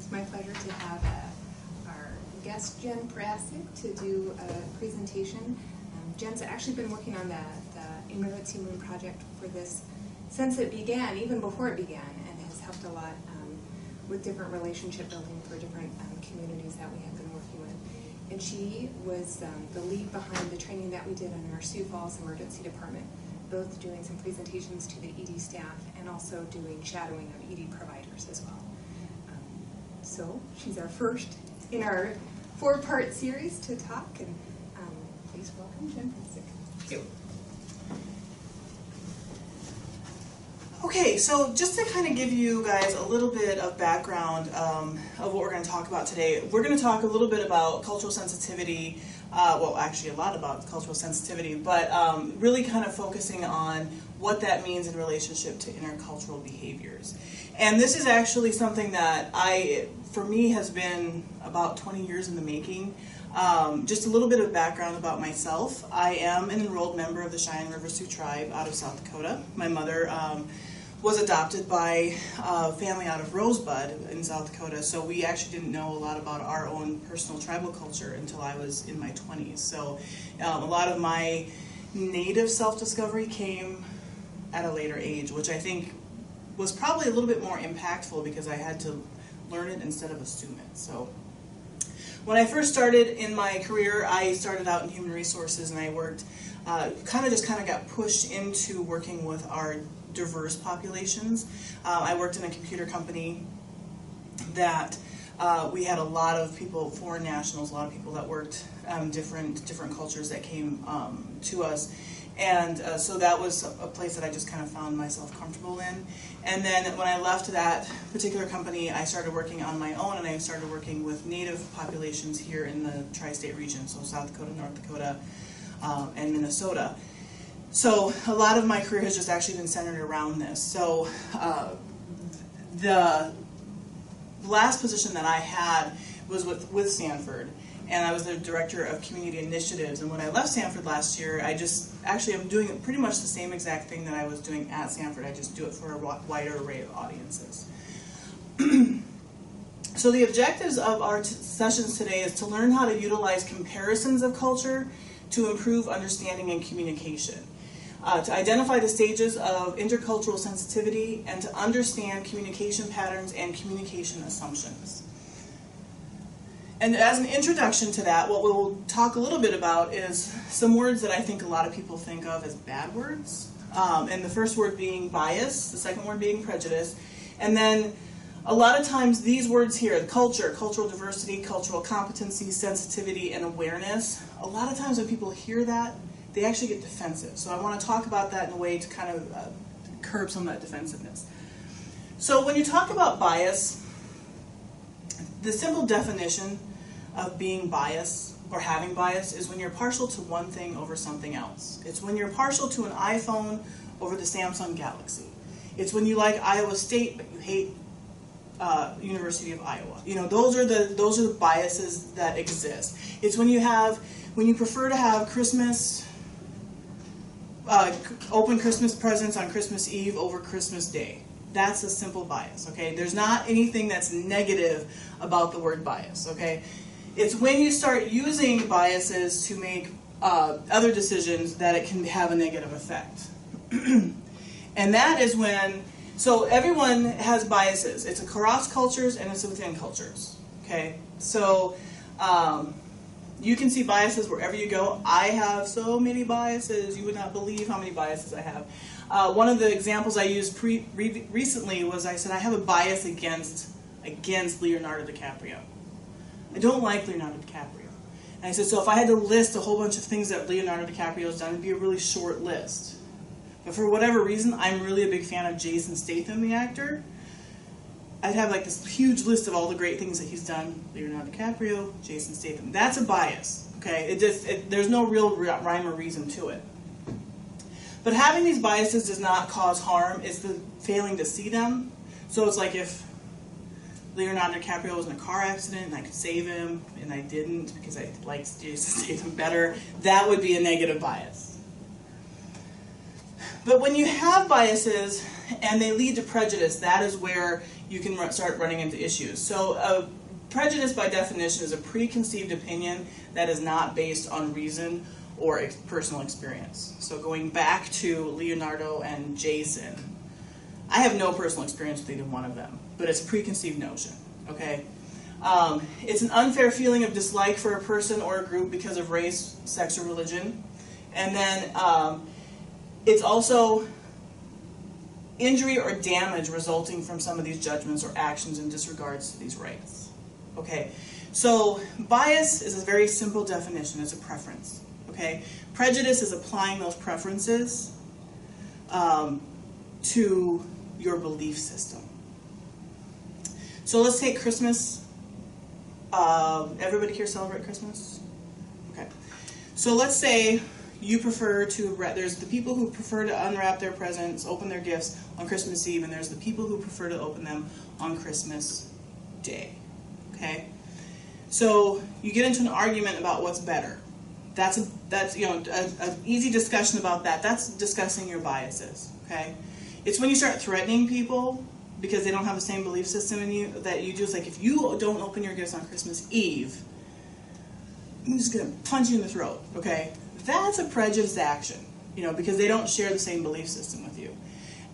It's my pleasure to have our guest, Jen Prasic, to do a presentation. Jen's actually been working on the MINIMIZATION project for this since it began, even before it began, and has helped a lot with different relationship building for different communities that we have been working with. And she was the lead behind the training that we did in our Sioux Falls Emergency Department, both doing some presentations to the ED staff and also doing shadowing of ED providers as well. So she's our first in our 4-part series to talk, and please welcome Jen Prasic. Thank you. Okay, so just to kind of give you guys a little bit of background of what we're going to talk about today, we're going to talk a little bit about cultural sensitivity, well, actually a lot about cultural sensitivity, but really kind of focusing on what that means in relationship to intercultural behaviors. And this is actually something that for me, has been about 20 years in the making. Just a little bit of background about myself. I am an enrolled member of the Cheyenne River Sioux Tribe out of South Dakota. My mother was adopted by a family out of Rosebud in South Dakota, so we actually didn't know a lot about our own personal tribal culture until I was in my 20s. So a lot of my native self-discovery came at a later age, which I think was probably a little bit more impactful because I had to learn it instead of assume it. So when I first started in my career, I started out in human resources, and I worked, kind of got pushed into working with our diverse populations. I worked in a computer company that we had a lot of people, foreign nationals, a lot of people that worked different cultures that came to us. And so that was a place that I just kind of found myself comfortable in. And then when I left that particular company, I started working on my own, and I started working with native populations here in the tri-state region, so South Dakota, North Dakota, and Minnesota. So a lot of my career has just actually been centered around this. So the last position that I had was with Stanford, and I was the director of community initiatives. And when I left Stanford last year, I'm doing pretty much the same exact thing that I was doing at Stanford. I just do it for a wider array of audiences. So the objectives of our sessions today is to learn how to utilize comparisons of culture to improve understanding and communication, to identify the stages of intercultural sensitivity, and to understand communication patterns and communication assumptions. And as an introduction to that, what we'll talk a little bit about is some words that I think a lot of people think of as bad words. And the first word being bias, the second word being prejudice. And then a lot of times these words here, the culture, cultural diversity, cultural competency, sensitivity, and awareness, a lot of times when people hear that, they actually get defensive. So I want to talk about that in a way to kind of curb some of that defensiveness. So when you talk about bias, the simple definition of being biased or having bias is when you're partial to one thing over something else. It's when you're partial to an iPhone over the Samsung Galaxy. It's when you like Iowa State but you hate University of Iowa. You know, those are the biases that exist. It's when you prefer to have Christmas, open Christmas presents on Christmas Eve over Christmas Day. That's a simple bias, okay? There's not anything that's negative about the word bias, okay? It's when you start using biases to make other decisions that it can have a negative effect. And that is when, so everyone has biases. It's across cultures and it's within cultures, okay? So you can see biases wherever you go. I have so many biases. You would not believe how many biases I have. One of the examples I used recently was I said I have a bias against Leonardo DiCaprio. I don't like Leonardo DiCaprio. And I said, so if I had to list a whole bunch of things that Leonardo DiCaprio has done, it'd be a really short list. But for whatever reason, I'm really a big fan of Jason Statham, the actor. I'd have like this huge list of all the great things that he's done. Leonardo DiCaprio, Jason Statham. That's a bias, okay? There's no real rhyme or reason to it. But having these biases does not cause harm. It's the failing to see them. So it's like if Leonardo DiCaprio was in a car accident and I could save him and I didn't because I liked Jason Statham better, that would be a negative bias. But when you have biases and they lead to prejudice, that is where you can start running into issues. So prejudice by definition is a preconceived opinion that is not based on reason or personal experience. So going back to Leonardo and Jason, I have no personal experience with either one of them, but it's a preconceived notion, okay? It's an unfair feeling of dislike for a person or a group because of race, sex, or religion. And then it's also injury or damage resulting from some of these judgments or actions in disregards to these rights. Okay, so bias is a very simple definition. It's a preference. Okay, prejudice is applying those preferences to your belief system. So let's take Christmas. Everybody here celebrate Christmas? Okay, so let's say you prefer to, there's the people who prefer to unwrap their presents, open their gifts on Christmas Eve, and there's the people who prefer to open them on Christmas Day. Okay? So you get into an argument about what's better. That's an easy discussion about that. That's discussing your biases. Okay? It's when you start threatening people because they don't have the same belief system in you that you just like, if you don't open your gifts on Christmas Eve, I'm just going to punch you in the throat. Okay? That's a prejudiced action, because they don't share the same belief system with you.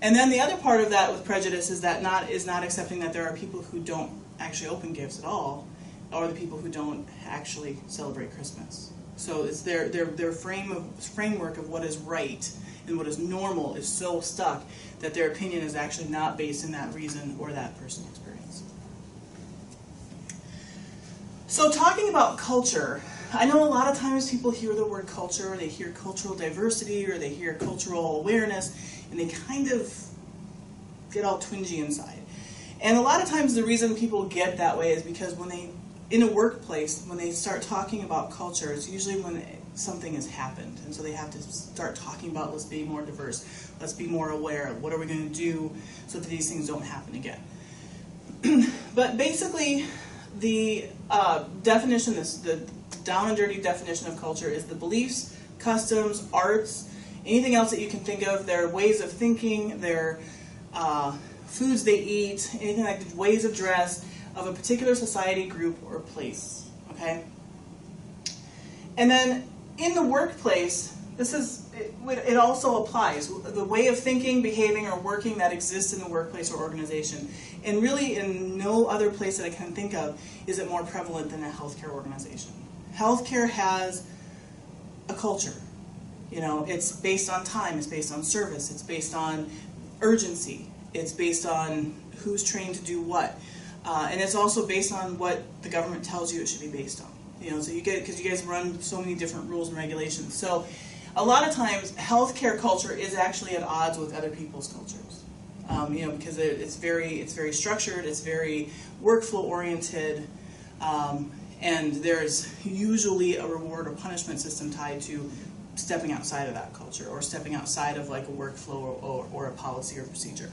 And then the other part of that with prejudice is that not accepting that there are people who don't actually open gifts at all, or the people who don't actually celebrate Christmas. So it's their framework of what is right and what is normal is so stuck that their opinion is actually not based in that reason or that personal experience. So talking about culture, I know a lot of times people hear the word culture, or they hear cultural diversity, or they hear cultural awareness, and they kind of get all twingy inside. And a lot of times the reason people get that way is because when they, in a workplace, when they start talking about culture, it's usually when something has happened. And so they have to start talking about, let's be more diverse, let's be more aware, what are we going to do so that these things don't happen again. But basically, the definition, the down and dirty definition of culture is the beliefs, customs, arts, anything else that you can think of, their ways of thinking, their foods they eat, anything like the ways of dress of a particular society, group, or place. Okay? And then in the workplace, it also applies. The way of thinking, behaving, or working that exists in the workplace or organization. And really in no other place that I can think of is it more prevalent than a healthcare organization. Healthcare has a culture. It's based on time, it's based on service, it's based on urgency, it's based on who's trained to do what. And it's also based on what the government tells you it should be based on. So because you guys run so many different rules and regulations. So a lot of times healthcare culture is actually at odds with other people's cultures. Because it's very structured, it's very workflow oriented, and there's usually a reward or punishment system tied to stepping outside of that culture or stepping outside of like a workflow or a policy or procedure.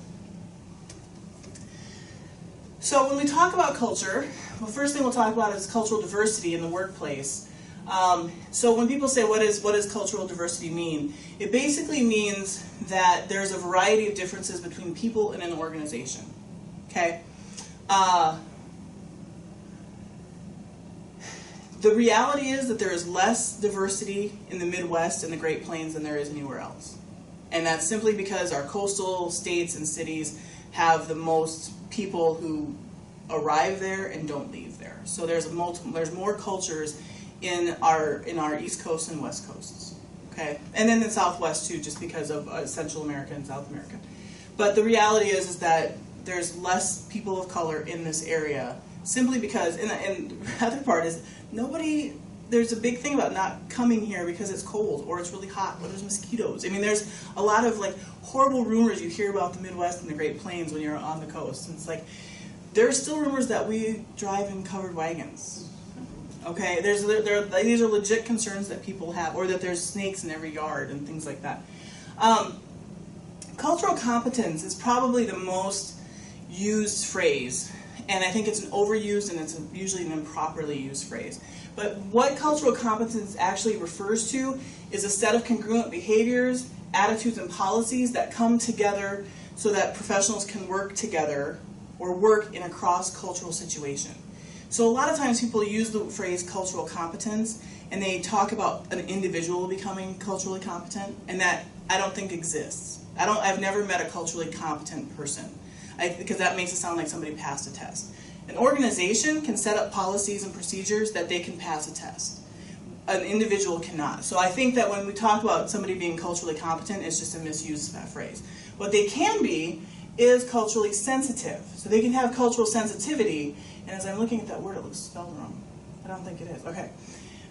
So when we talk about culture, the first thing we'll talk about is cultural diversity in the workplace. So when people say what does cultural diversity mean, it basically means that there's a variety of differences between people in an organization. Okay? The reality is that there is less diversity in the Midwest and the Great Plains than there is anywhere else. And that's simply because our coastal states and cities have the most people who arrive there and don't leave there. So there's more cultures in our East Coast and West Coasts. Okay? And then the Southwest too, just because of Central America and South America. But the reality is that there's less people of color in this area simply because, and the other part is, there's a big thing about not coming here because it's cold or it's really hot or there's mosquitoes. I mean, there's a lot of like horrible rumors you hear about the Midwest and the Great Plains when you're on the coast. And it's like, there's still rumors that we drive in covered wagons. Okay, these are legit concerns that people have, or that there's snakes in every yard and things like that. Cultural competence is probably the most used phrase. And I think it's an overused and it's usually an improperly used phrase. But what cultural competence actually refers to is a set of congruent behaviors attitudes and policies that come together so that professionals can work together or work in a cross-cultural situation. So a lot of times people use the phrase cultural competence and they talk about an individual becoming culturally competent, and that I don't think exists. I've never met a culturally competent person because that makes it sound like somebody passed a test. An organization can set up policies and procedures that they can pass a test. An individual cannot. So I think that when we talk about somebody being culturally competent, it's just a misuse of that phrase. What they can be is culturally sensitive. So they can have cultural sensitivity, and as I'm looking at that word, it looks spelled wrong. I don't think it is. Okay.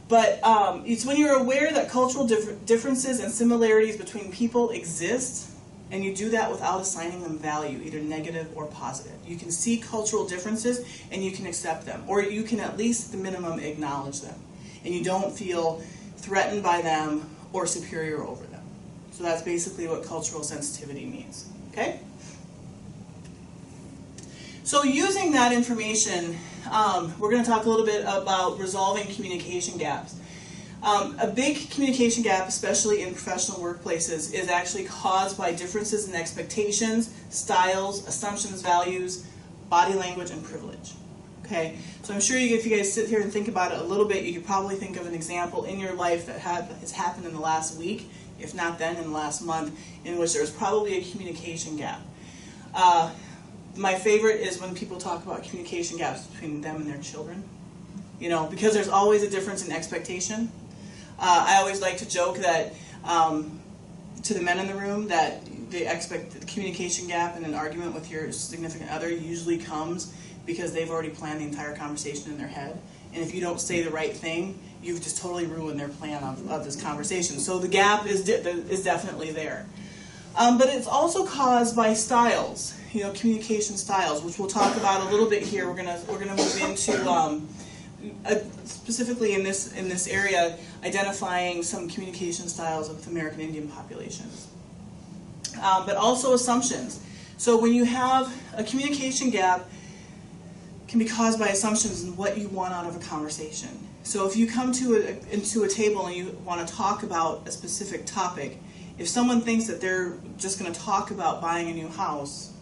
But it's when you're aware that cultural differences and similarities between people exist, and you do that without assigning them value, either negative or positive. You can see cultural differences, and you can accept them, or you can at least at the minimum acknowledge them, and you don't feel threatened by them or superior over them. So that's basically what cultural sensitivity means. Okay? So using that information, we're going to talk a little bit about resolving communication gaps. A big communication gap, especially in professional workplaces, is actually caused by differences in expectations, styles, assumptions, values, body language, and privilege. Okay? So I'm sure if you guys sit here and think about it a little bit, you could probably think of an example in your life that has happened in the last week, if not then in the last month, in which there's probably a communication gap. My favorite is when people talk about communication gaps between them and their children. You know, because there's always a difference in expectation. I always like to joke that to the men in the room that the communication gap in an argument with your significant other usually comes because they've already planned the entire conversation in their head. And if you don't say the right thing, you've just totally ruined their plan of this conversation. So the gap is definitely there. But it's also caused by styles, you know, communication styles, which we'll talk about a little bit here. We're gonna move into specifically in this area, identifying some communication styles of American Indian populations, but also assumptions. So when you have a communication gap, can be caused by assumptions in what you want out of a conversation. So if you come into a table and you want to talk about a specific topic, if someone thinks that they're just going to talk about buying a new house,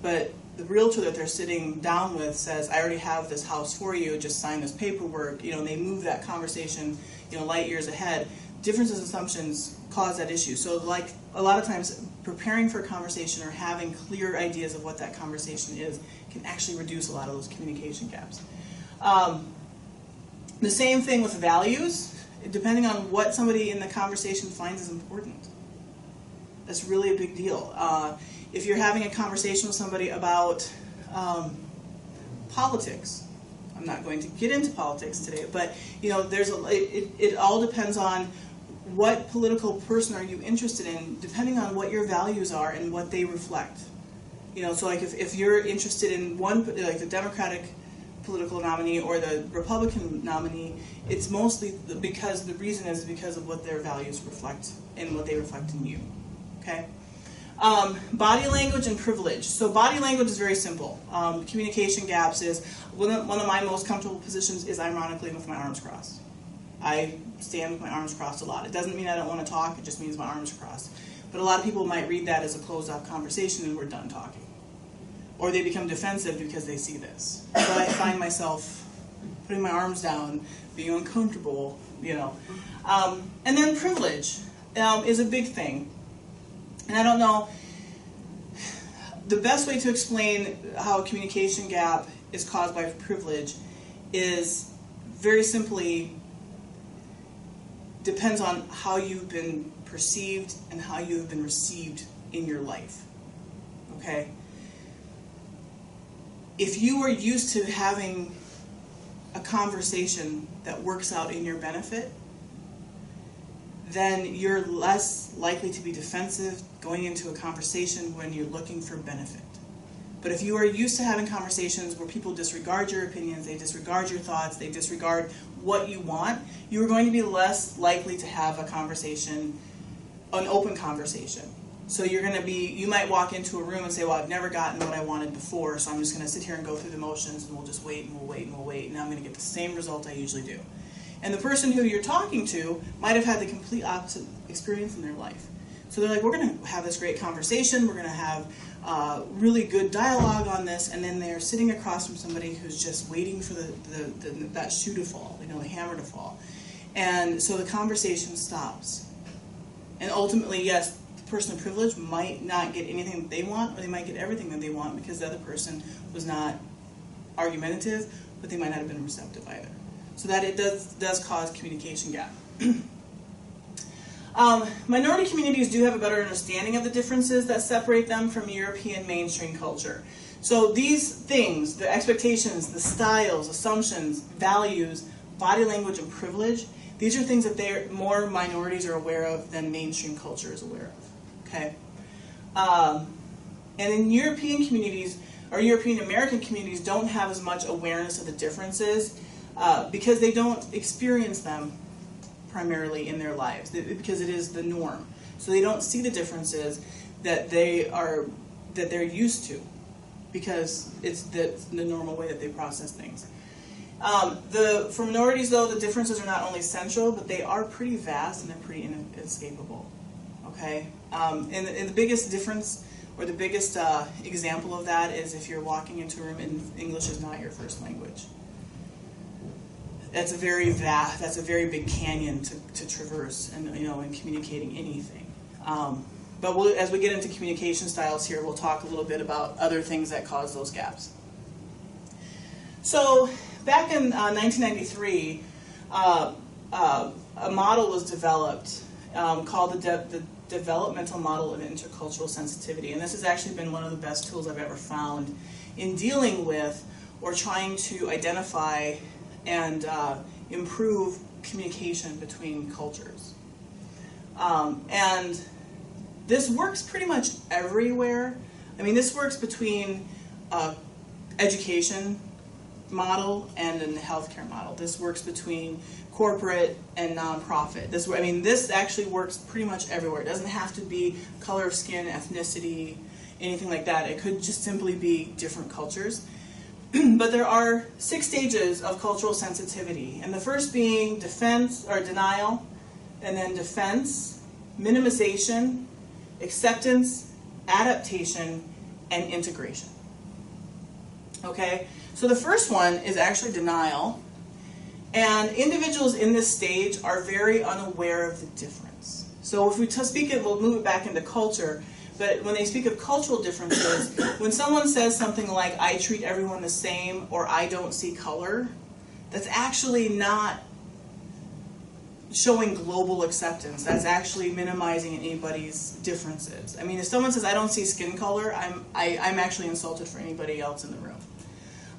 but the realtor that they're sitting down with says, I already have this house for you, just sign this paperwork, you know, and they move that conversation, you know, light years ahead, differences in assumptions cause that issue. So like a lot of times preparing for a conversation or having clear ideas of what that conversation is can actually reduce a lot of those communication gaps. The same thing with values, depending on what somebody in the conversation finds is important. That's really a big deal. If you're having a conversation with somebody about politics, I'm not going to get into politics today, but you know, it all depends on what political person are you interested in, depending on what your values are and what they reflect. You know, so like if you're interested in one, like the Democratic political nominee or the Republican nominee, it's mostly because the reason is because of what their values reflect and what they reflect in you. Okay. Body language and privilege. So body language is very simple. Communication gaps is one of my most comfortable positions is ironically with my arms crossed. I stand with my arms crossed a lot. It doesn't mean I don't want to talk, it just means my arms are crossed. But a lot of people might read that as a closed off conversation and we're done talking. Or they become defensive because they see this. So I find myself putting my arms down, being uncomfortable, you know. And then privilege is a big thing. And I don't know, the best way to explain how a communication gap is caused by privilege is very simply depends on how you've been perceived and how you've been received in your life. Okay? If you are used to having a conversation that works out in your benefit, then you're less likely to be defensive going into a conversation when you're looking for benefit. But if you are used to having conversations where people disregard your opinions, they disregard your thoughts, they disregard what you want, you're going to be less likely to have a conversation, an open conversation. So you might walk into a room and say, well, I've never gotten what I wanted before, so I'm just going to sit here and go through the motions and we'll just wait and we'll wait and we'll wait, and I'm going to get the same result I usually do. And the person who you're talking to might have had the complete opposite experience in their life. So they're like, we're going to have this great conversation, we're going to have really good dialogue on this, and then they're sitting across from somebody who's just waiting for that shoe to fall, the hammer to fall. And so the conversation stops. And ultimately, yes, the person of privilege might not get anything that they want, or they might get everything that they want because the other person was not argumentative, but they might not have been receptive either. So that it does cause communication gap. Minority communities do have a better understanding of the differences that separate them from European mainstream culture. So these things, the expectations, the styles, assumptions, values, body language, and privilege, these are things that more minorities are aware of than mainstream culture is aware of. Okay? And in European communities, or European American communities, don't have as much awareness of the differences because they don't experience them primarily in their lives, because it is the norm. So they don't see the differences that they're used to, because it's the normal way that they process things. For minorities, though, the differences are not only central, but they are pretty vast and they're pretty inescapable. Okay, and the biggest difference, or the biggest example of that, is if you're walking into a room and English is not your first language. That's a very vast, that's a very big canyon to traverse, and in communicating anything. But as we get into communication styles here, we'll talk a little bit about other things that cause those gaps. So back in 1993, a model was developed called the Developmental Model of Intercultural Sensitivity, and this has actually been one of the best tools I've ever found in dealing with or trying to identify and improve communication between cultures. And this works pretty much everywhere. I mean, this works between education model and in the healthcare model. This works between corporate and nonprofit. This actually works pretty much everywhere. It doesn't have to be color of skin, ethnicity, anything like that. It could just simply be different cultures. But there are 6 stages of cultural sensitivity, and the first being defense or denial, and then defense, minimization, acceptance, adaptation, and integration. Okay, so the first one is actually denial, and individuals in this stage are very unaware of the difference. So if we speak it, we'll move it back into culture. But when they speak of cultural differences, when someone says something like, I treat everyone the same, or I don't see color, that's actually not showing global acceptance. That's actually minimizing anybody's differences. I mean, if someone says, I don't see skin color, I'm actually insulted for anybody else in the room.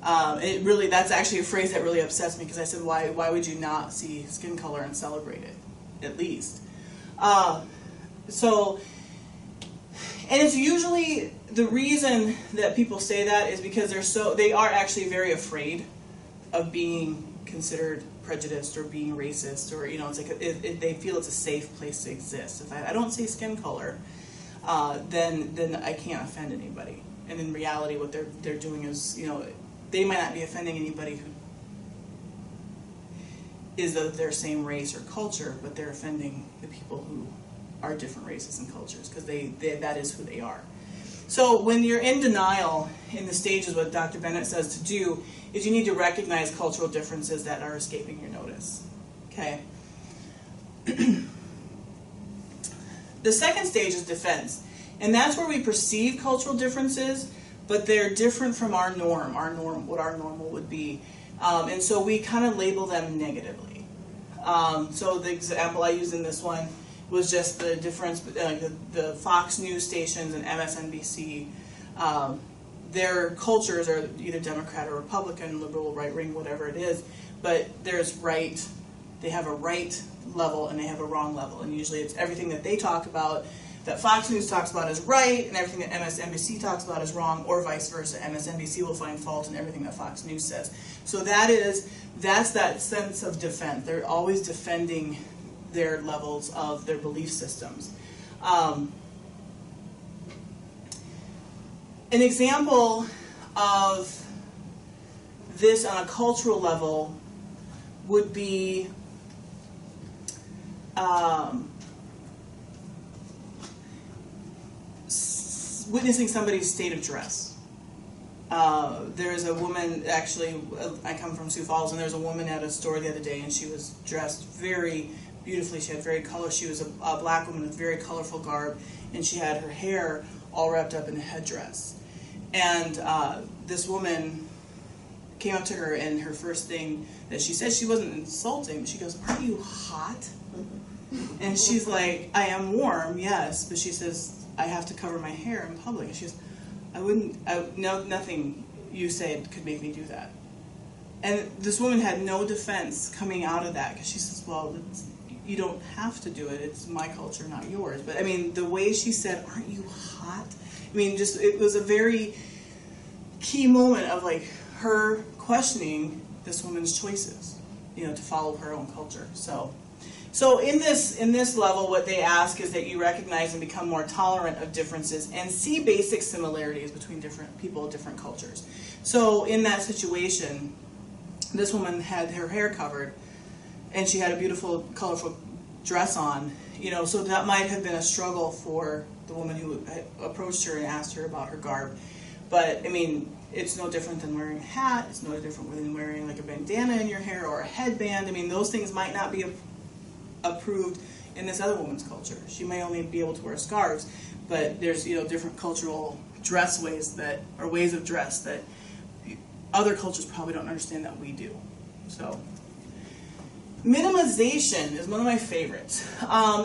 That's actually a phrase that really upsets me, because I said, why would you not see skin color and celebrate it, at least? And it's usually, the reason that people say that is because they are actually very afraid of being considered prejudiced or being racist, or it's like they feel it's a safe place to exist. If I don't see skin color, then I can't offend anybody. And in reality, what they're doing is, they might not be offending anybody who is of their same race or culture, but they're offending the people who are different races and cultures, because that is who they are. So when you're in denial in the stages, what Dr. Bennett says to do is you need to recognize cultural differences that are escaping your notice. Okay. The second stage is defense, and that's where we perceive cultural differences, but they're different from our norm, what our normal would be, and so we kind of label them negatively. So the example I used in this one was just the difference, the Fox News stations and MSNBC, their cultures are either Democrat or Republican, liberal, right-wing, whatever it is, but they have a right level and they have a wrong level, and usually it's everything that they talk about, that Fox News talks about is right, and everything that MSNBC talks about is wrong, or vice versa. MSNBC will find fault in everything that Fox News says. So that's that sense of defense. They're always defending their levels of their belief systems. An example of this on a cultural level would be witnessing somebody's state of dress. There's a woman, actually, I come from Sioux Falls, and there's a woman at a store the other day, and she was dressed very beautifully. She had very color. She was a black woman with very colorful garb, and she had her hair all wrapped up in a headdress. And this woman came up to her, and her first thing that she said, she wasn't insulting, but she goes, "Are you hot?" And she's like, "I am warm, yes," but she says, "I have to cover my hair in public." And she goes, nothing you said could make me do that. And this woman had no defense coming out of that, because she says, "Well, you don't have to do it. It's my culture, not yours." But I mean, the way she said, "Aren't you hot?" I mean, just, it was a very key moment of like her questioning this woman's choices, to follow her own culture. So in this level, what they ask is that you recognize and become more tolerant of differences and see basic similarities between different people, different cultures. So in that situation, this woman had her hair covered, and she had a beautiful, colorful dress on. So that might have been a struggle for the woman who approached her and asked her about her garb. But I mean, it's no different than wearing a hat. It's no different than wearing like a bandana in your hair or a headband. I mean, those things might not be approved in this other woman's culture. She may only be able to wear scarves, but there's different cultural dress ways ways of dress that other cultures probably don't understand that we do. So minimization is one of my favorites.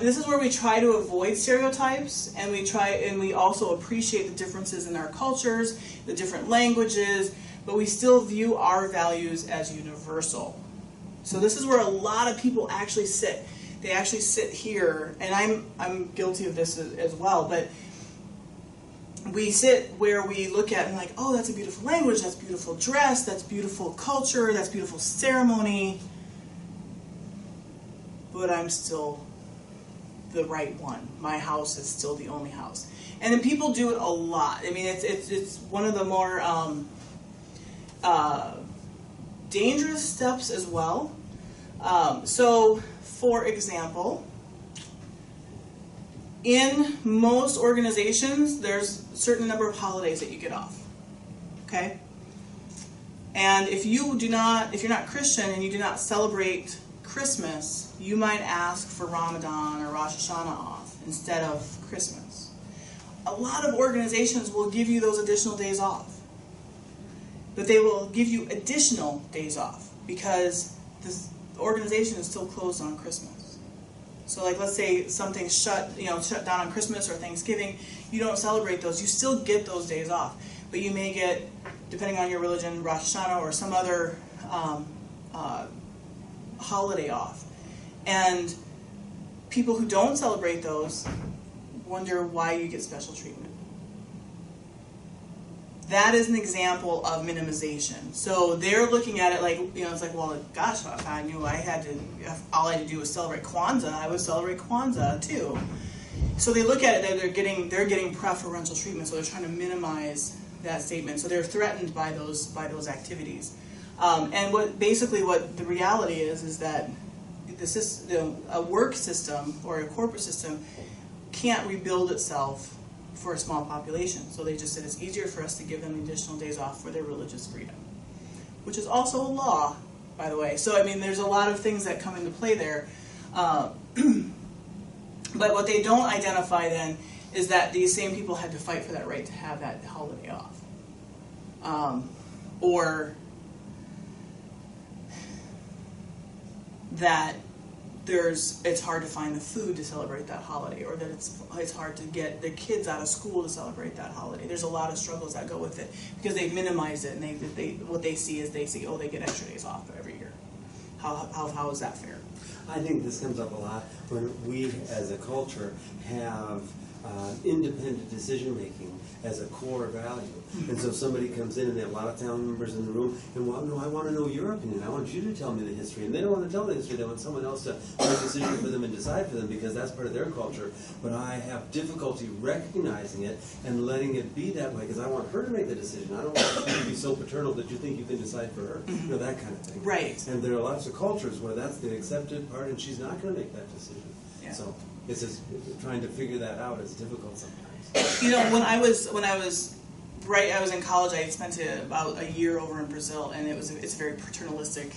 This is where we try to avoid stereotypes, and we also appreciate the differences in our cultures, the different languages, but we still view our values as universal. So this is where a lot of people actually sit. They actually sit here, and I'm guilty of this as well, but we sit where we look at and like, oh, that's a beautiful language, that's beautiful dress, that's beautiful culture, that's beautiful ceremony, but I'm still the right one. My house is still the only house. And then people do it a lot. I mean, it's one of the more dangerous steps as well. So, for example, in most organizations, there's a certain number of holidays that you get off. Okay? And if you're not Christian and you do not celebrate Christmas, you might ask for Ramadan or Rosh Hashanah off instead of Christmas. A lot of organizations will give you those additional days off. But they will give you additional days off because this organization is still closed on Christmas. So like, let's say something's shut down on Christmas or Thanksgiving, you don't celebrate those, you still get those days off. But you may get, depending on your religion, Rosh Hashanah or some other holiday off. And people who don't celebrate those wonder why you get special treatment. That is an example of minimization. So they're looking at it like, it's like, well, gosh, if I knew all I had to do was celebrate Kwanzaa, I would celebrate Kwanzaa too. So they look at it that they're getting preferential treatment, so they're trying to minimize that statement. So they're threatened by those activities. And what the reality is that a work system or a corporate system can't rebuild itself for a small population. So they just said it's easier for us to give them additional days off for their religious freedom, which is also a law, by the way. So I mean, there's a lot of things that come into play there. But what they don't identify then is that these same people had to fight for that right to have that holiday off. Or that it's hard to find the food to celebrate that holiday, or that it's hard to get the kids out of school to celebrate that holiday. There's a lot of struggles that go with it because they minimize it, and what they see is they get extra days off every year. How is that fair? I think this comes up a lot when we as a culture have independent decision making as a core value. And so somebody comes in and they have a lot of town members in the room and, well, no, I want to know your opinion. I want you to tell me the history. And they don't want to tell the history. They want someone else to make a decision for them and decide for them because that's part of their culture. But I have difficulty recognizing it and letting it be that way because I want her to make the decision. I don't want you to be so paternal that you think you can decide for her. That kind of thing. Right. And there are lots of cultures where that's the accepted part and she's not going to make that decision. Yeah. So it's just trying to figure that out is difficult sometimes. You know, when I was in college, I spent about a year over in Brazil, and it's a very paternalistic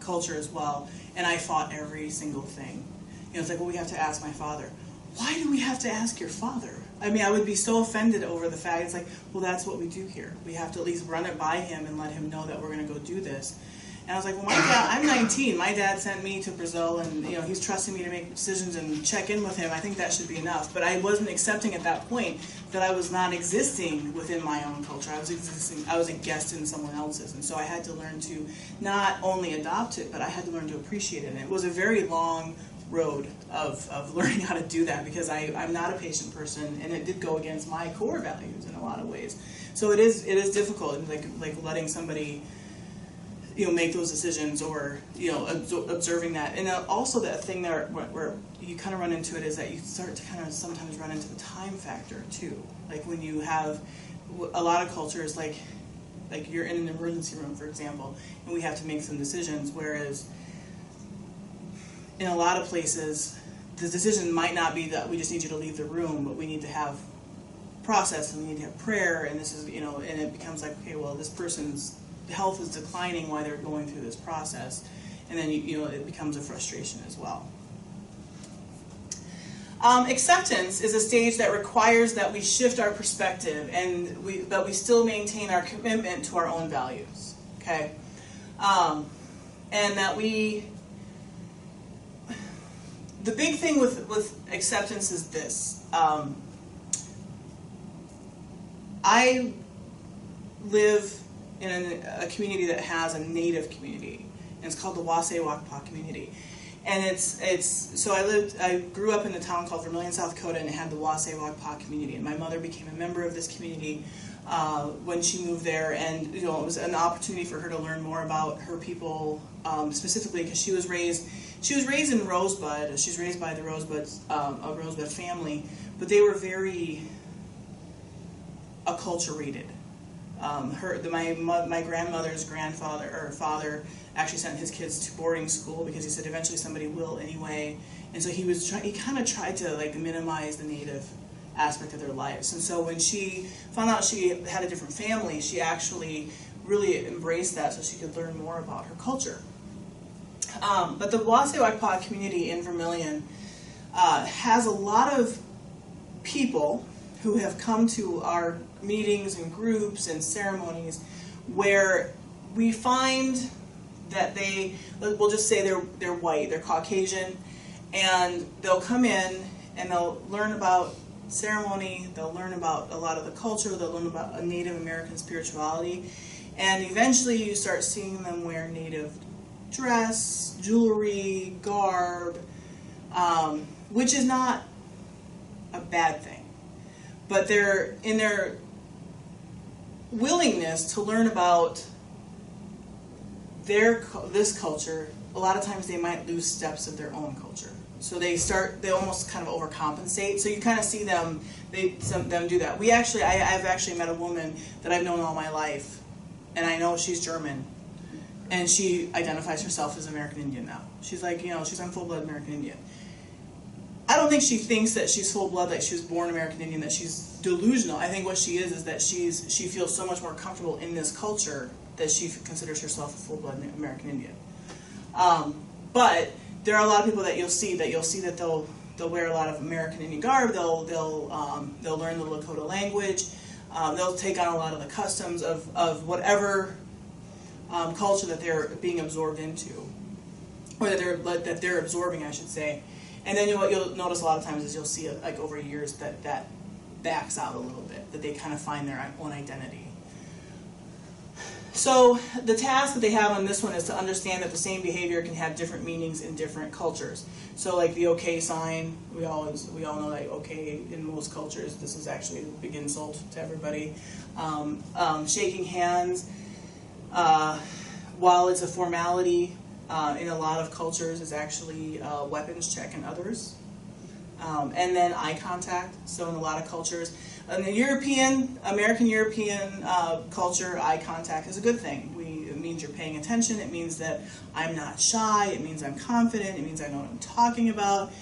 culture as well. And I fought every single thing. You know, it's like, well, we have to ask my father. Why do we have to ask your father? I mean, I would be so offended over the fact. It's like, well, that's what we do here. We have to at least run it by him and let him know that we're going to go do this. And I was like, well, my dad, I'm 19. My dad sent me to Brazil, and you know, he's trusting me to make decisions and check in with him. I think that should be enough. But I wasn't accepting at that point that I was not existing within my own culture. I was a guest in someone else's, and so I had to learn to not only adopt it, but I had to learn to appreciate it. And it was a very long road of learning how to do that, because I'm not a patient person, and it did go against my core values in a lot of ways. So it is difficult, like letting somebody, you know, make those decisions, or, you know, observing that. And also that thing there where you kind of run into it is that you start to kind of sometimes run into the time factor too. Like when you have a lot of cultures, like you're in an emergency room, for example, and we have to make some decisions, whereas in a lot of places the decision might not be that we just need you to leave the room, but we need to have process, and we need to have prayer, and this is, you know, and it becomes like, okay, well, this person's health is declining while they're going through this process, and then you know, it becomes a frustration as well. Acceptance is a stage that requires that we shift our perspective, and but we still maintain our commitment to our own values. Okay, and that the big thing with acceptance is this. I live in a community that has a native community, and it's called the Wasay-Wakpa community. And so I grew up in a town called Vermillion, South Dakota, and it had the Wasay-Wakpa community. And my mother became a member of this community when she moved there, and you know, it was an opportunity for her to learn more about her people, specifically because she was raised in Rosebud. She's raised by the a Rosebud family, but they were very acculturated. My grandmother's grandfather or father actually sent his kids to boarding school because he said eventually somebody will anyway, and so he kind of tried to like minimize the native aspect of their lives. And so when she found out she had a different family, she actually really embraced that so she could learn more about her culture. But the Wasay-Wakpa community in Vermillion has a lot of people who have come to our meetings and groups and ceremonies where we find that we'll just say they're white, they're Caucasian, and they'll come in and they'll learn about ceremony, they'll learn about a lot of the culture, they'll learn about a Native American spirituality, and eventually you start seeing them wear Native dress, jewelry, garb, which is not a bad thing. But they're in their willingness to learn about this culture, a lot of times they might lose steps of their own culture. So they almost kind of overcompensate. So you kind of see them do that. I've actually met a woman that I've known all my life, and I know she's German, and she identifies herself as American Indian now. She's like, you know, she's on full-blood American Indian. I don't think she thinks that she's full-blood, like she was born American Indian, that she's delusional. I think what she is that she feels so much more comfortable in this culture that she considers herself a full-blood American Indian. But there are a lot of people that you'll see that they'll wear a lot of American Indian garb. They'll learn the Lakota language. They'll take on a lot of the customs of whatever culture that they're being absorbed into, or that they're absorbing, I should say. And then what you'll notice a lot of times is you'll see like over years that backs out a little bit, that they kind of find their own identity. So the task that they have on this one is to understand that the same behavior can have different meanings in different cultures. So like the okay sign, we all know that okay in most cultures this is actually a big insult to everybody. Shaking hands, while it's a formality, in a lot of cultures is actually a weapons check in others. And then eye contact. So in a lot of cultures, in the American European culture, eye contact is a good thing. It means you're paying attention. It means that I'm not shy. It means I'm confident. It means I know what I'm talking about.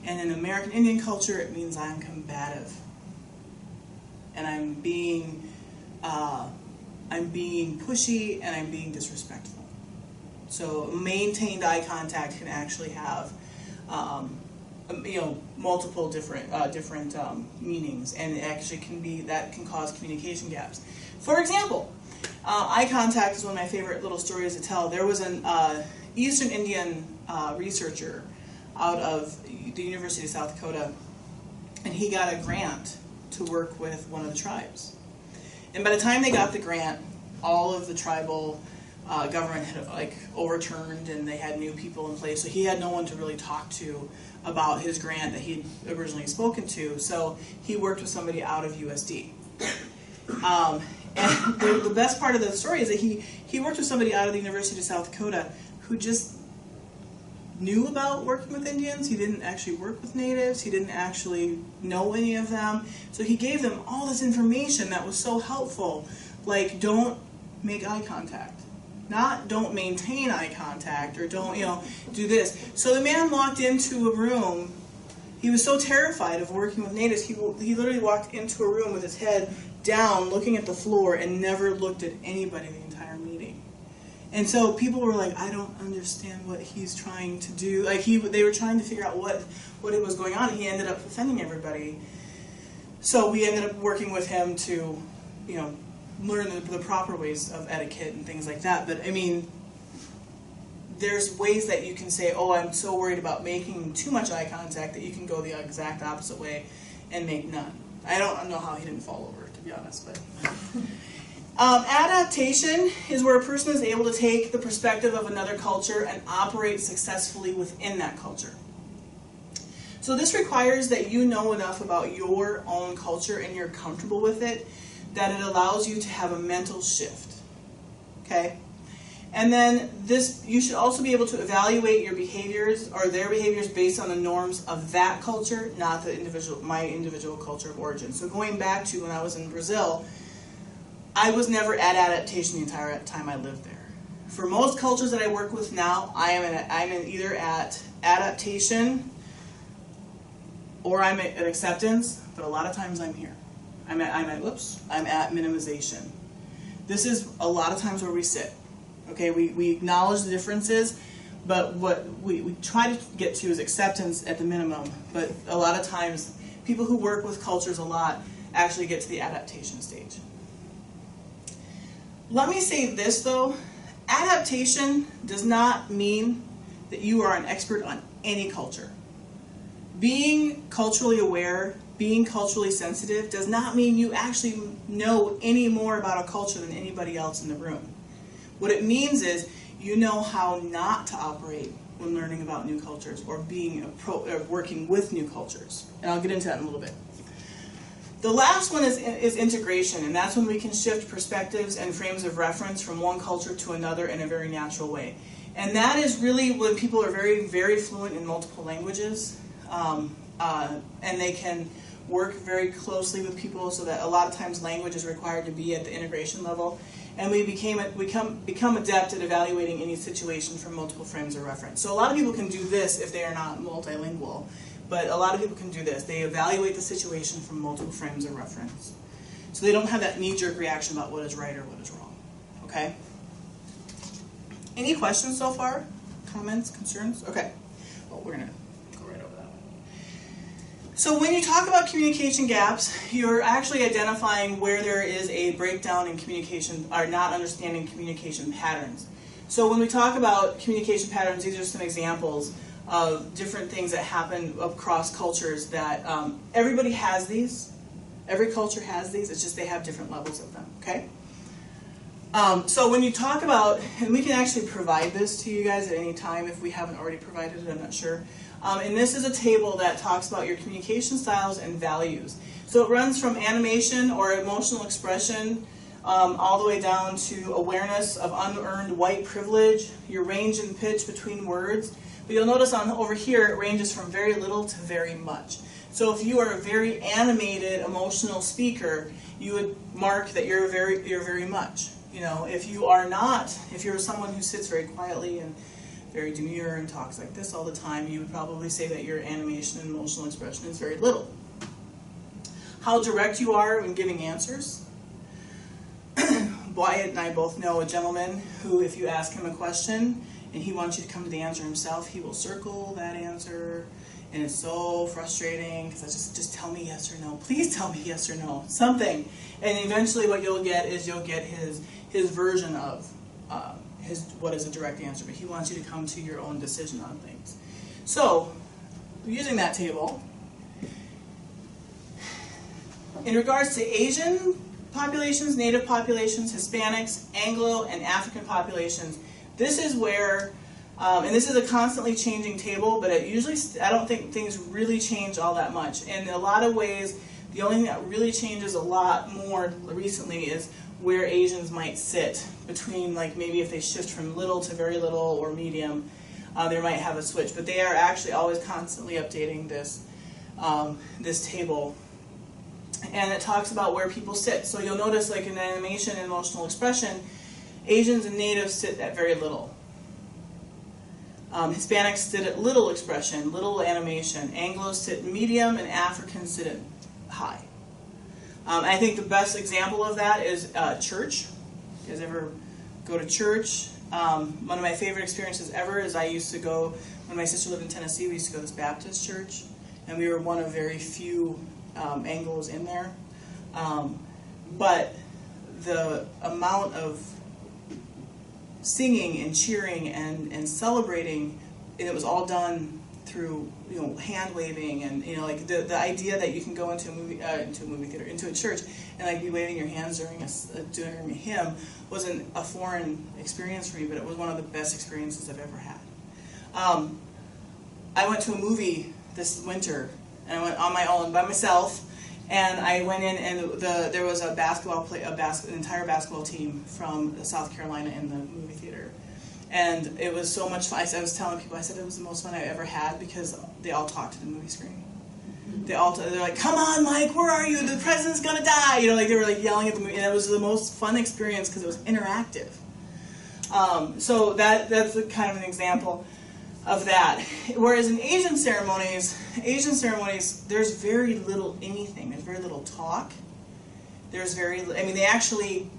And in American Indian culture, it means I'm combative. And I'm being pushy and I'm being disrespectful. So maintained eye contact can actually have multiple different meanings, and it actually can cause communication gaps. For example, eye contact is one of my favorite little stories to tell. There was an Eastern Indian researcher out of the University of South Dakota, and he got a grant to work with one of the tribes. And by the time they got the grant, all of the tribal government had overturned, and they had new people in place. So he had no one to really talk to about his grant that he'd originally spoken to. So he worked with somebody out of USD. And the best part of the story is that he worked with somebody out of the University of South Dakota who just knew about working with Indians. He didn't actually work with natives. He didn't actually know any of them. So he gave them all this information that was so helpful, like don't make eye contact. Not don't maintain eye contact, or don't, do this. So the man walked into a room. He was so terrified of working with natives, he literally walked into a room with his head down, looking at the floor, and never looked at anybody the entire meeting. And so people were like, I don't understand what he's trying to do. They were trying to figure out what it was going on. He ended up offending everybody. So we ended up working with him to, learn the proper ways of etiquette and things like that. But I mean, there's ways that you can say, oh, I'm so worried about making too much eye contact, that you can go the exact opposite way and make none. I don't know how he didn't fall over, to be honest. But adaptation is where a person is able to take the perspective of another culture and operate successfully within that culture. So this requires that you know enough about your own culture and you're comfortable with it, that it allows you to have a mental shift. Okay? And then you should also be able to evaluate your behaviors or their behaviors based on the norms of that culture, not my individual culture of origin. So going back to when I was in Brazil, I was never at adaptation the entire time I lived there. For most cultures that I work with now, I'm either at adaptation or I'm at acceptance, but a lot of times I'm here. I'm at minimization. This is a lot of times where we sit. Okay, we acknowledge the differences, but what we try to get to is acceptance at the minimum. But a lot of times, people who work with cultures a lot actually get to the adaptation stage. Let me say this though, adaptation does not mean that you are an expert on any culture. Being culturally aware, being culturally sensitive does not mean you actually know any more about a culture than anybody else in the room. What it means is you know how not to operate when learning about new cultures or working with new cultures. And I'll get into that in a little bit. The last one is integration, and that's when we can shift perspectives and frames of reference from one culture to another in a very natural way. And that is really when people are very, very fluent in multiple languages, and they can work very closely with people, so that a lot of times language is required to be at the integration level. And we become adept at evaluating any situation from multiple frames of reference. So a lot of people can do this if they are not multilingual, but a lot of people can do this. They evaluate the situation from multiple frames of reference. So they don't have that knee-jerk reaction about what is right or what is wrong. Okay? Any questions so far? Comments, concerns? Okay. Well, we're going to go right over that one. So when you talk about communication gaps, you're actually identifying where there is a breakdown in communication, or not understanding communication patterns. So when we talk about communication patterns, these are some examples of different things that happen across cultures that everybody has these. Every culture has these, it's just they have different levels of them, okay? So when you talk about, and we can actually provide this to you guys at any time if we haven't already provided it, I'm not sure. And this is a table that talks about your communication styles and values. So it runs from animation or emotional expression all the way down to awareness of unearned white privilege, your range and pitch between words. But you'll notice over here it ranges from very little to very much. So if you are a very animated, emotional speaker, you would mark that you're very much. You know, if you are not, if you're someone who sits very quietly and very demure and talks like this all the time, you would probably say that your animation and emotional expression is very little. How direct you are when giving answers. Wyatt and I both know a gentleman who, if you ask him a question and he wants you to come to the answer himself, he will circle that answer, and it's so frustrating because I just tell me yes or no. Please tell me yes or no. Something. And eventually what you'll get is you'll get his version of what is a direct answer, but he wants you to come to your own decision on things. So, using that table, in regards to Asian populations, Native populations, Hispanics, Anglo, and African populations, this is where, and this is a constantly changing table, but it usually, I don't think things really change all that much. In a lot of ways, the only thing that really changes a lot more recently is where Asians might sit between, like maybe if they shift from little to very little or medium, they might have a switch. But they are actually always constantly updating this, this table. And it talks about where people sit. So you'll notice, like in animation and emotional expression, Asians and Natives sit at very little. Hispanics sit at little expression, little animation. Anglos sit medium, and Africans sit at high. I think the best example of that is church. You guys ever go to church? One of my favorite experiences ever is I used to go, when my sister lived in Tennessee, we used to go to this Baptist church, and we were one of very few Anglos in there. But the amount of singing and cheering and celebrating, and it was all done through, you know, hand waving, and, you know, like the idea that you can go into a movie theater, into a church, and like be waving your hands during a hymn wasn't a foreign experience for me, but it was one of the best experiences I've ever had. I went to a movie this winter, and I went on my own by myself, and I went in, and there was an entire basketball team from South Carolina in the movie theater. And it was so much fun. I was telling people, I said it was the most fun I ever had because they all talked to the movie screen. They're like, "Come on, Mike, where are you? The president's gonna die!" You know, like they were like yelling at the movie, and it was the most fun experience because it was interactive. So that's kind of an example of that. Whereas in Asian ceremonies, there's very little anything. There's very little talk. There's they actually,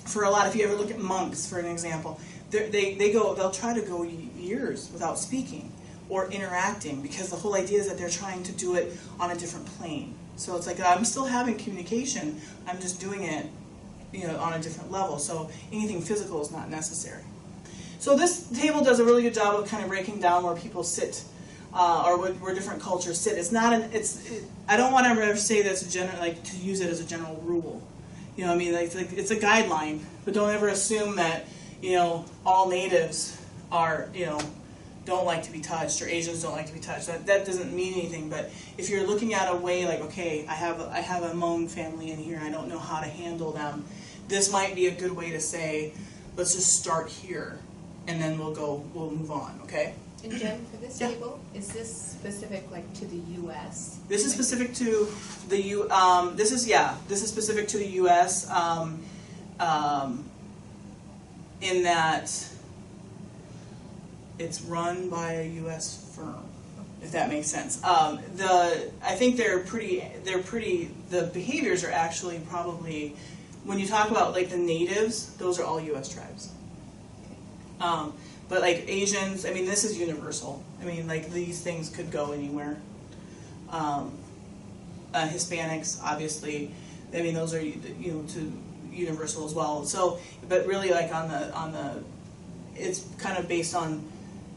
for a lot, if you ever look at monks, for an example, they'll try to go years without speaking or interacting, because the whole idea is that they're trying to do it on a different plane. So it's like, I'm still having communication, I'm just doing it, you know, on a different level. So anything physical is not necessary. So this table does a really good job of kind of breaking down where people sit, or where different cultures sit. It's not I don't want to ever say that's to use it as a general rule. You know what I mean? Like it's a guideline, but don't ever assume that, you know, all natives are, you know, don't like to be touched, or Asians don't like to be touched. That doesn't mean anything. But if you're looking at a way like, okay, I have a Hmong family in here, I don't know how to handle them, this might be a good way to say, let's just start here, and then we'll move on, okay? And Jen, for this table, is this specific like to the U.S.? This is specific to the this is specific to the U.S. In that it's run by a U.S. firm, if that makes sense. I think the behaviors are actually probably, when you talk about like the natives, those are all U.S. tribes. But like Asians, I mean, this is universal. I mean, like these things could go anywhere. Hispanics, obviously, I mean, those are, you know, to universal as well. So, but really, like on the, it's kind of based on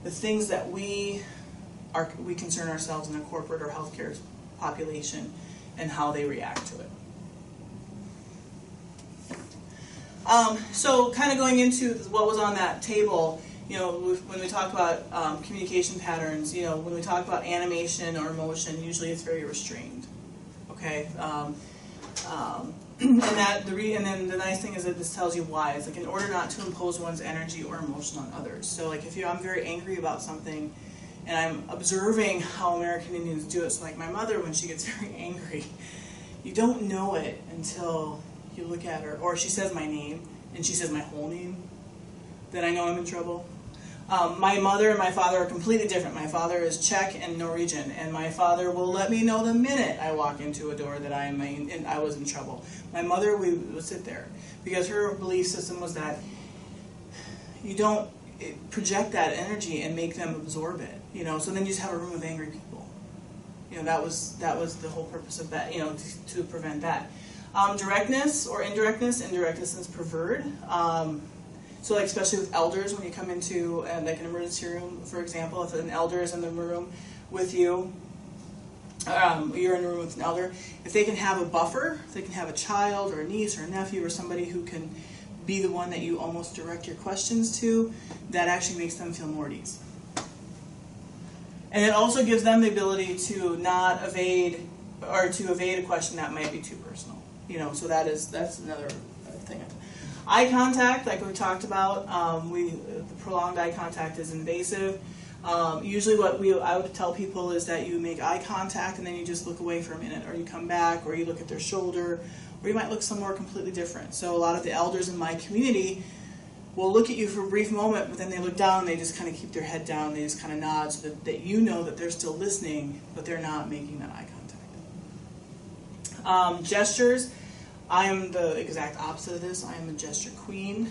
the things that we concern ourselves in a corporate or healthcare population and how they react to it. So, kind of going into what was on that table. You know, when we talk about communication patterns, you know, when we talk about animation or emotion, usually it's very restrained. Okay, and then the nice thing is that this tells you why. It's like, in order not to impose one's energy or emotion on others. So, like, I'm very angry about something, and I'm observing how American Indians do it. So, like my mother, when she gets very angry, you don't know it until you look at her, or she says my name and she says my whole name, then I know I'm in trouble. My mother and my father are completely different. My father is Czech and Norwegian, and my father will let me know the minute I walk into a door that I was in trouble. My mother, we would sit there, because her belief system was that you don't project that energy and make them absorb it, you know. So then you just have a room of angry people. You know, that was the whole purpose of that, you know, to prevent that. Directness or indirectness. Indirectness is preferred. So, like, especially with elders, when you come into like an emergency room, for example, if an elder is in the room with you, you're in a room with an elder, if they can have a buffer, if they can have a child or a niece or a nephew or somebody who can be the one that you almost direct your questions to, that actually makes them feel more at ease. And it also gives them the ability to not evade, or to evade a question that might be too personal. You know, so that's another thing. Eye contact, like we talked about, the prolonged eye contact is invasive. Usually what I would tell people is that you make eye contact and then you just look away for a minute, or you come back, or you look at their shoulder, or you might look somewhere completely different. So a lot of the elders in my community will look at you for a brief moment, but then they look down and they just kind of keep their head down, they just kind of nod, so that you know that they're still listening, but they're not making that eye contact. Gestures. I am the exact opposite of this. I am a gesture queen,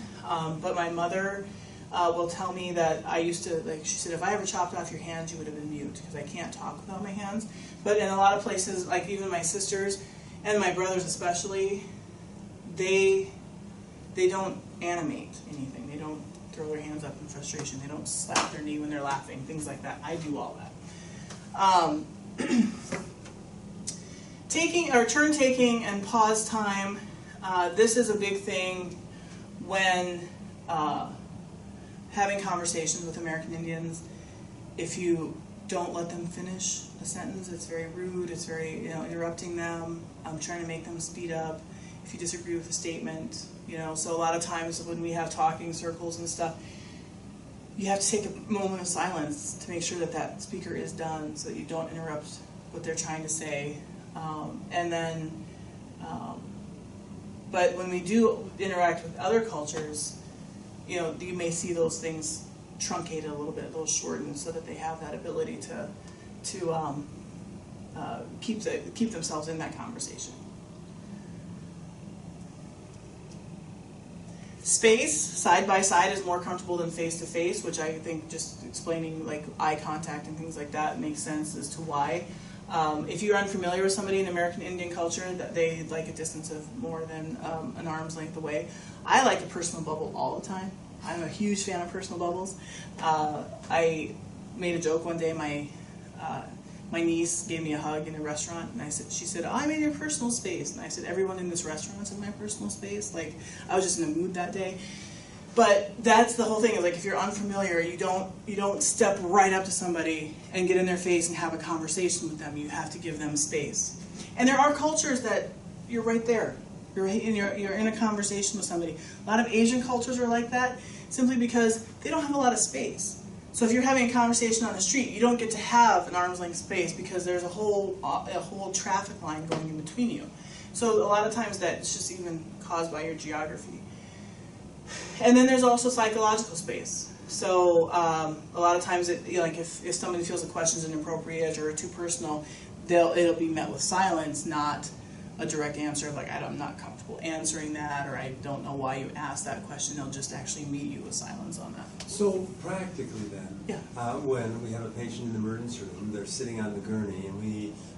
but my mother will tell me that I used to, like, she said, if I ever chopped off your hands, you would have been mute, because I can't talk without my hands. But in a lot of places, like even my sisters and my brothers especially, they don't animate anything. They don't throw their hands up in frustration. They don't slap their knee when they're laughing, things like that. I do all that. Turn taking and pause time. This is a big thing when having conversations with American Indians. If you don't let them finish a sentence, it's very rude. It's very, you know, interrupting them. I'm trying to make them speed up. If you disagree with a statement, you know. So a lot of times when we have talking circles and stuff, you have to take a moment of silence to make sure that that speaker is done, so that you don't interrupt what they're trying to say. But when we do interact with other cultures, you know, you may see those things truncated a little bit, a little shortened, so that they have that ability to keep themselves in that conversation. Space, side by side, is more comfortable than face to face, which I think just explaining like eye contact and things like that makes sense as to why. If you're unfamiliar with somebody in American Indian culture, that they like a distance of more than an arm's length away. I like a personal bubble all the time. I'm a huge fan of personal bubbles. I made a joke one day. My niece gave me a hug in a restaurant, and she said, I'm in your personal space. And I said, everyone in this restaurant's in my personal space. Like, I was just in a mood that day. But that's the whole thing, is like, if you're unfamiliar, you don't step right up to somebody and get in their face and have a conversation with them. You have to give them space. And there are cultures that you're right there. You're in a conversation with somebody. A lot of Asian cultures are like that, simply because they don't have a lot of space. So if you're having a conversation on the street, you don't get to have an arm's length space, because there's a whole traffic line going in between you. So a lot of times that's just even caused by your geography. And then there's also psychological space. So a lot of times, like if somebody feels a question is inappropriate or too personal, it'll be met with silence, not a direct answer of like, I'm not comfortable answering that, or I don't know why you asked that question. They'll just actually meet you with silence on that. So practically then, yeah. When we have a patient in the emergency room, they're sitting on the gurney,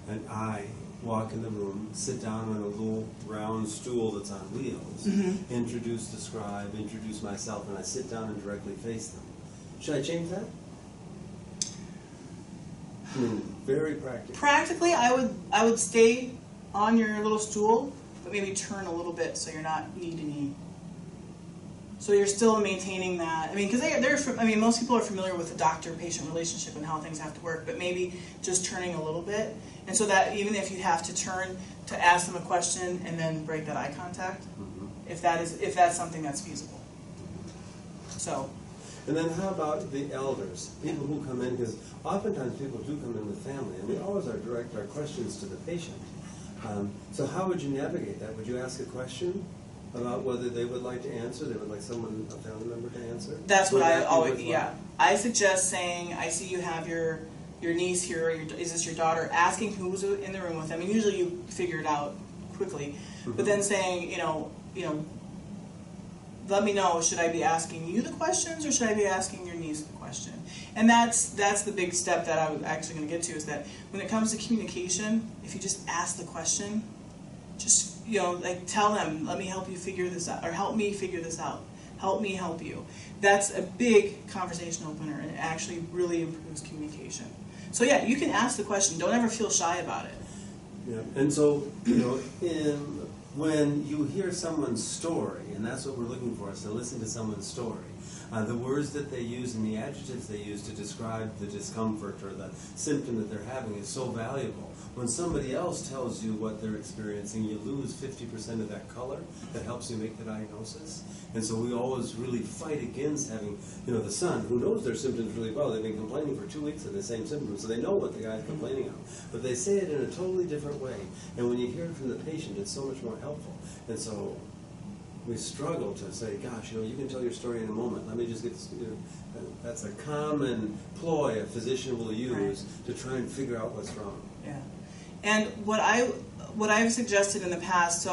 and I walk in the room, sit down on a little round stool that's on wheels, describe, introduce myself, and I sit down and directly face them. Should I change that? I mean, very practical. Practically, I would stay on your little stool, but maybe turn a little bit so you're not knee to knee. So you're still maintaining that. I mean, because most people are familiar with the doctor-patient relationship and how things have to work, but maybe just turning a little bit, and so that even if you have to turn to ask them a question and then break that eye contact, if that's something that's feasible. So. And then how about the elders, people who come in, because oftentimes people do come in with family, and we always direct our questions to the patient. So how would you navigate that? Would you ask a question about whether they would like to answer? They would like a family member to answer? That's what I always, yeah. I suggest saying, I see you have your niece here, or is this your daughter, asking who's in the room with them, and usually you figure it out quickly, but then saying, let me know, should I be asking you the questions or should I be asking your niece the question? And that's the big step that I was actually going to get to, is that when it comes to communication, if you just ask the question, just, tell them, let me help you figure this out, or help me figure this out. Help me help you. That's a big conversation opener, and it actually really improves communication. So yeah, you can ask the question. Don't ever feel shy about it. Yeah, and so, when you hear someone's story, and that's what we're looking for, is to listen to someone's story. The words that they use and the adjectives they use to describe the discomfort or the symptom that they're having is so valuable. When somebody else tells you what they're experiencing, you lose 50% of that color that helps you make the diagnosis. And so we always really fight against having, the son who knows their symptoms really well. They've been complaining for 2 weeks of the same symptoms, so they know what the guy's complaining of. But they say it in a totally different way. And when you hear it from the patient, it's so much more helpful. And so we struggle to say, gosh, you can tell your story in a moment. Let me just get this. That's a common ploy a physician will use to try and figure out what's wrong. Yeah. And what I've suggested in the past,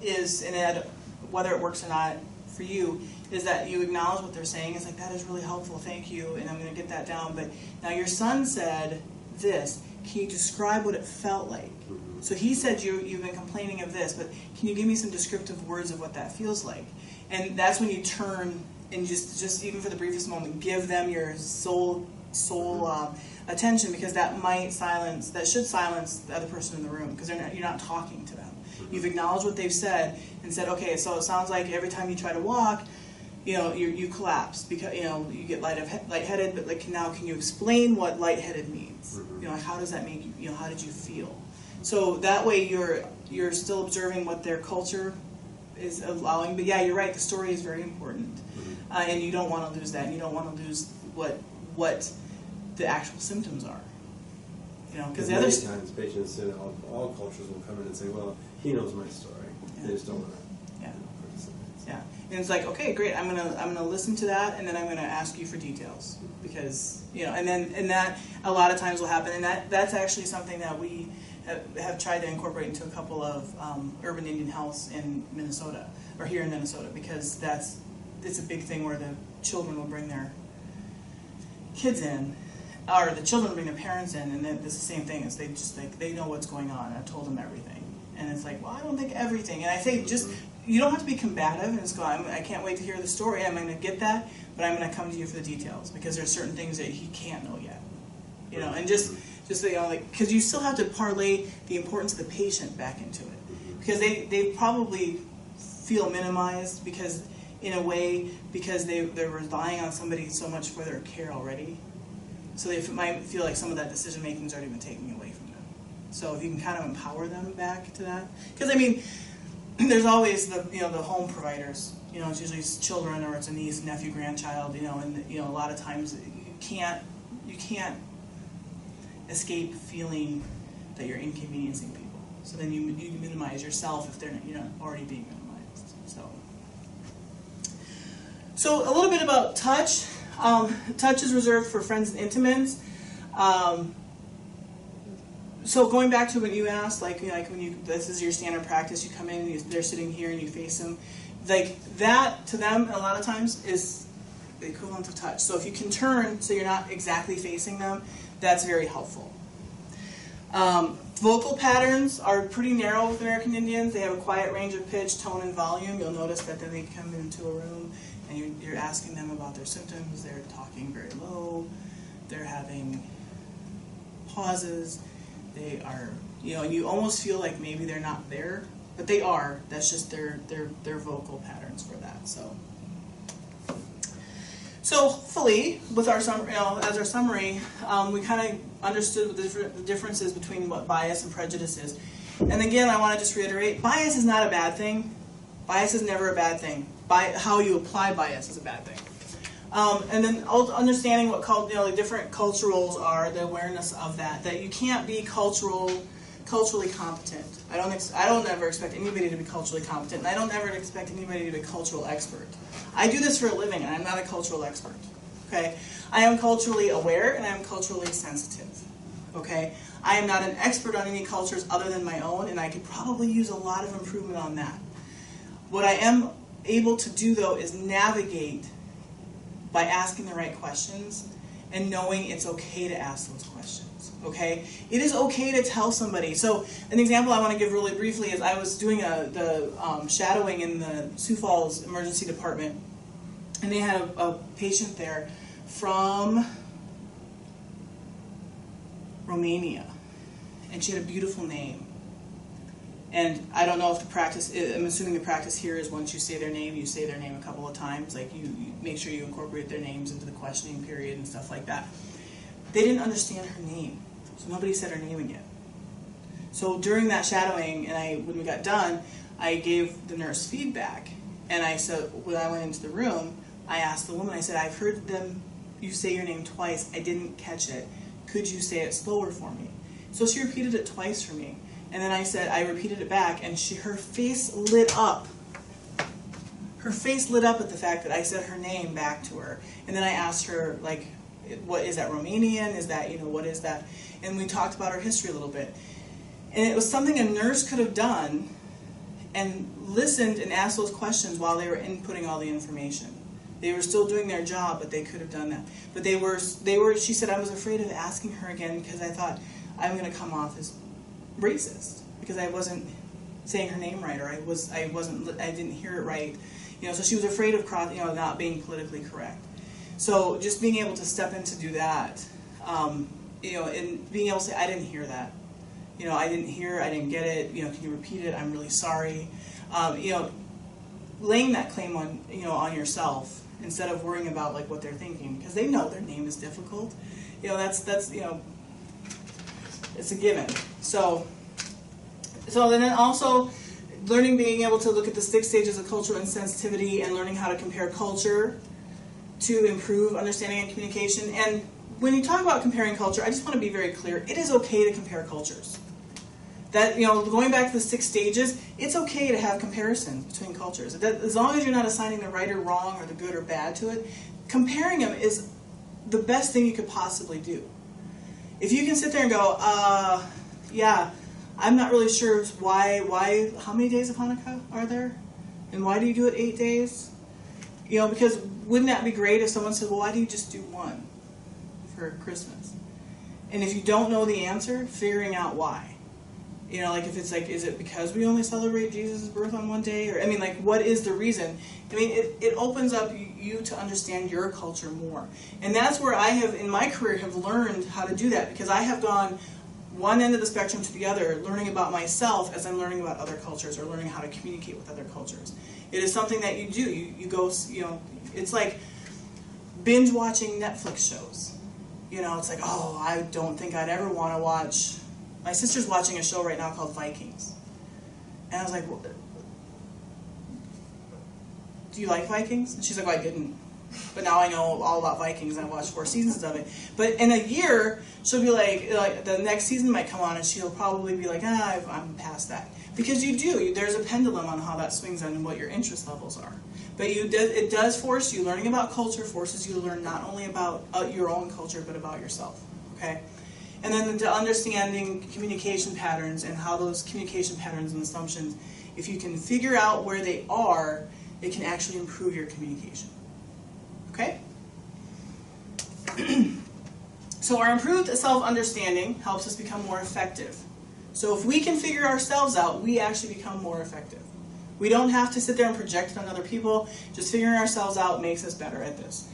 is, and whether it works or not for you, is that you acknowledge what they're saying. It's like, that is really helpful, thank you, and I'm going to get that down. But now your son said this. Can you describe what it felt like? So he said you've been complaining of this, but can you give me some descriptive words of what that feels like? And that's when you turn and just even for the briefest moment, give them your soul attention, because that should silence the other person in the room, because you're not talking to them. You've acknowledged what they've said and said, okay, so it sounds like every time you try to walk, you collapse because you get lightheaded. But now, can you explain what lightheaded means? How does that make you? How did you feel? So that way you're still observing what their culture is allowing. But yeah, you're right. The story is very important, and you don't want to lose that. And you don't want to lose what the actual symptoms are. Because the other times patients in all cultures will come in and say, "Well, he knows my story." Yeah. They just don't want to. Yeah, and it's like, okay, great. I'm gonna listen to that, and then I'm gonna ask you for details, because and that a lot of times will happen, and that's actually something that we have tried to incorporate into a couple of urban Indian healths in Minnesota, or here in Minnesota, because it's a big thing where the children will bring their kids in, or the children bring their parents in, and then it's the same thing. It's they know what's going on. I've told them everything, and it's like, well, I don't think everything, and I say you don't have to be combative and just go, I can't wait to hear the story. I'm going to get that, but I'm going to come to you for the details, because there's certain things that he can't know yet, and just because you still have to parlay the importance of the patient back into it, because they probably feel minimized because they're relying on somebody so much for their care already, so they might feel like some of that decision making has already been taken away from them. So if you can kind of empower them back to that, because there's always the home providers. It's usually children, or it's a niece, nephew, grandchild. And a lot of times you can't escape feeling that you're inconveniencing people. So then you minimize yourself if you're not already being minimized. So a little bit about touch. Touch is reserved for friends and intimates. So going back to what you asked, this is your standard practice, you come in, they're sitting here and you face them, that to them a lot of times is the equivalent of touch. So if you can turn so you're not exactly facing them, that's very helpful. Vocal patterns are pretty narrow with American Indians. They have a quiet range of pitch, tone, and volume. You'll notice that then they come into a room and you're asking them about their symptoms. They're talking very low. They're having pauses. They are, and you almost feel like maybe they're not there, but they are. That's just their vocal patterns for that. So hopefully, with our as our summary, we kind of understood the differences between what bias and prejudice is. And again, I want to just reiterate: bias is not a bad thing. Bias is never a bad thing. How you apply bias is a bad thing. And then understanding what the different culturals are, the awareness of that you can't be culturally competent. I don't ever expect anybody to be culturally competent, and I don't ever expect anybody to be a cultural expert. I do this for a living, and I'm not a cultural expert. Okay? I am culturally aware and I am culturally sensitive. Okay? I am not an expert on any cultures other than my own, and I could probably use a lot of improvement on that. What I am able to do, though, is navigate by asking the right questions and knowing it's okay to ask those questions. Okay? It is okay to tell somebody. So an example I want to give really briefly is I was doing the shadowing in the Sioux Falls Emergency Department, and they had a patient there from Romania, and she had a beautiful name. And I don't know if the practice, I'm assuming the practice here is once you say their name, you say their name a couple of times. Like you make sure you incorporate their names into the questioning period and stuff like that. They didn't understand her name, so nobody said her name again. So during that shadowing, and when we got done, I gave the nurse feedback. And I said, when I went into the room, I asked the woman, I said, I've heard you say your name twice. I didn't catch it. Could you say it slower for me? So she repeated it twice for me. And then I repeated it back, and her face lit up. Her face lit up at the fact that I said her name back to her. And then I asked her, like, what is that, Romanian? Is that, what is that? And we talked about her history a little bit. And it was something a nurse could have done and listened and asked those questions while they were inputting all the information. They were still doing their job, but they could have done that. But she said, I was afraid of asking her again because I thought I'm going to come off as racist because I wasn't saying her name right, or I didn't hear it right. So she was afraid of not being politically correct. So just being able to step in to do that, and being able to say, I didn't hear that. I didn't get it. Can you repeat it? I'm really sorry. Laying that claim on yourself instead of worrying about like what they're thinking, because they know their name is difficult. That's it's a given. So then also being able to look at the 6 stages of cultural insensitivity and learning how to compare culture to improve understanding and communication. And when you talk about comparing culture, I just want to be very clear. It is okay to compare cultures. That, going back to the 6 stages, it's okay to have comparisons between cultures. As long as you're not assigning the right or wrong or the good or bad to it, comparing them is the best thing you could possibly do. If you can sit there and go, yeah, I'm not really sure why, how many days of Hanukkah are there? And why do you do it 8 days? Because wouldn't that be great if someone said, well, why do you just do one for Christmas? And if you don't know the answer, figuring out why. If it's like, is it because we only celebrate Jesus' birth on one day? Or, what is the reason? It opens up you to understand your culture more. And that's where I have, in my career, have learned how to do that, because I have gone one end of the spectrum to the other, learning about myself as I'm learning about other cultures or learning how to communicate with other cultures. It is something that you do. You go, it's like binge watching Netflix shows. It's like, oh, I don't think I'd ever want to watch. My sister's watching a show right now called Vikings. And I was like, well, do you like Vikings? And she's like, well, I didn't. But now I know all about Vikings and I watched 4 seasons of it. But in a year, she'll be like the next season might come on and she'll probably be like, I'm past that. Because there's a pendulum on how that swings on what your interest levels are. But it does force you, learning about culture forces you to learn not only about your own culture, but about yourself. Okay? And then the understanding communication patterns and how those communication patterns and assumptions, if you can figure out where they are, it can actually improve your communication. Okay? So our improved self-understanding helps us become more effective. So if we can figure ourselves out, we actually become more effective. We don't have to sit there and project it on other people. Just figuring ourselves out makes us better at this.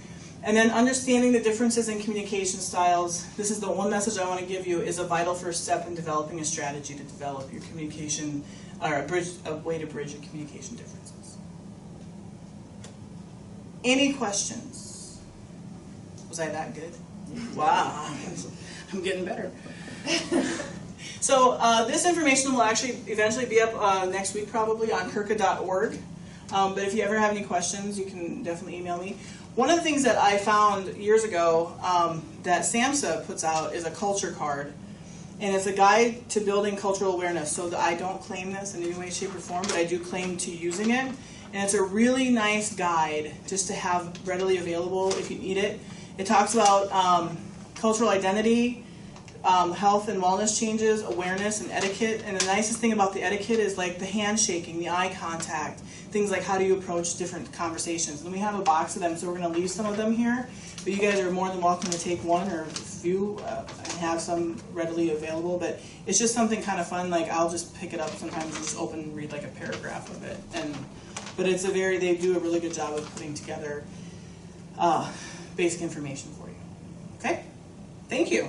And then understanding the differences in communication styles, this is the one message I want to give you, is a vital first step in developing a strategy to develop your communication, or a way to bridge your communication differences. Any questions? Was I that good? Wow, I'm getting better. So this information will actually eventually be up next week probably on kirka.org. But if you ever have any questions, you can definitely email me. One of the things that I found years ago that SAMHSA puts out is a culture card. And it's a guide to building cultural awareness. So I don't claim this in any way, shape, or form, but I do claim to using it. And it's a really nice guide just to have readily available if you need it. It talks about cultural identity, health and wellness changes, awareness and etiquette. And the nicest thing about the etiquette is like the handshaking, the eye contact, things like how do you approach different conversations. And we have a box of them, so we're going to leave some of them here. But you guys are more than welcome to take one or a few and have some readily available. But it's just something kind of fun. Like I'll just pick it up sometimes and just open and read like a paragraph of it. But it's they do a really good job of putting together basic information for you. Okay? Thank you.